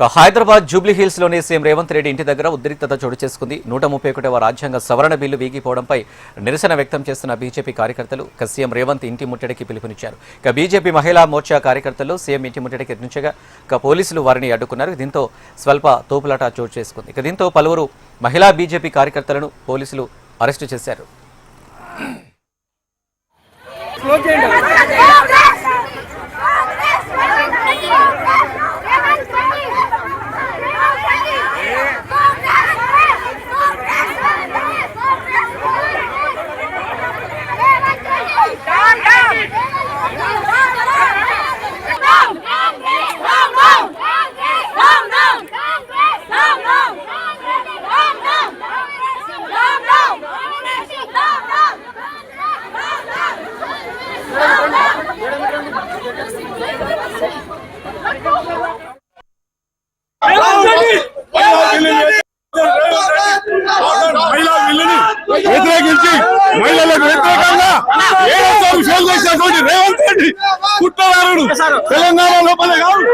Hyderabad Jubilee hills లోని CM Revanth Reddy ఇంటి దగ్గర ఉద్రిక్తత చోటు చేసుకుంది. 131వ రాజ్యాంగ సవరణ బిల్లు వీగిపోవడంపై నిరసన వ్యక్తం చేస్తున్న బీజేపీ కార్యకర్తలు సీఎం రేవంత్ ఇంటి ముట్టడికి పిలుపునిచ్చారు. బీజేపీ మహిళా మోర్చా కార్యకర్తలు సీఎం ఇంటి ముట్టడికి యత్నించగా పోలీసులు వారిని అడ్డుకున్నారు. దీంతో స్వల్ప తోపులాట చోటు చేసుకుంది. దీంతో పలువురు మహిళా బీజేపీ కార్యకర్తలను పోలీసులు అరెస్టు చేశారు. వ్యతిరేకించి మహిళలకు వ్యతిరేకంగా చేసినటువంటి రేవంత్ రెడ్డి కుట్రదారుడు తెలంగాణ లోపలే కాదు.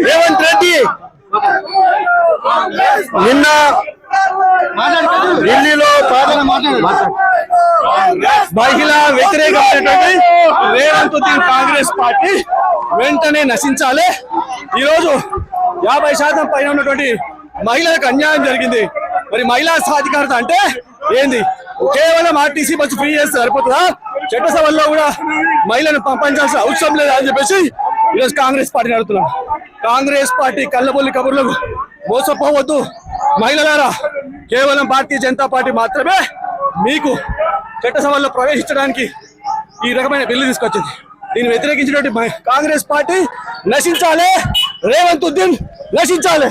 రేవంత్ రెడ్డి నిన్న ఢిల్లీలో మహిళా వ్యతిరేకమైనటువంటి రేవంత్ కాంగ్రెస్ పార్టీ వెంటనే నశించాలి. ఈరోజు 50% పైన ఉన్నటువంటి మహిళలకు అన్యాయం జరిగింది. మరి మహిళా సాధికారత అంటే ఏంది? కేవలం ఆర్టీసీ బస్సు ఫ్రీ చేస్తే సరిపోతుందా? చట్టసభల్లో కూడా మహిళను పంపించాల్సిన అవసరం లేదా అని చెప్పేసి ఈరోజు కాంగ్రెస్ పార్టీ నడుపుతున్నాం. కాంగ్రెస్ పార్టీ కళ్ళబొల్లి కబుర్లకు మోసపోవద్దు. మహిళలారా, కేవలం భారతీయ జనతా పార్టీ మాత్రమే మీకు చట్టసభల్లో ప్రవేశించడానికి ఈ రకమైన బిల్లు తీసుకొచ్చింది. దీన్ని వ్యతిరేకించినటువంటి కాంగ్రెస్ పార్టీ నశించాలి. రేవంత్ నశించాలి.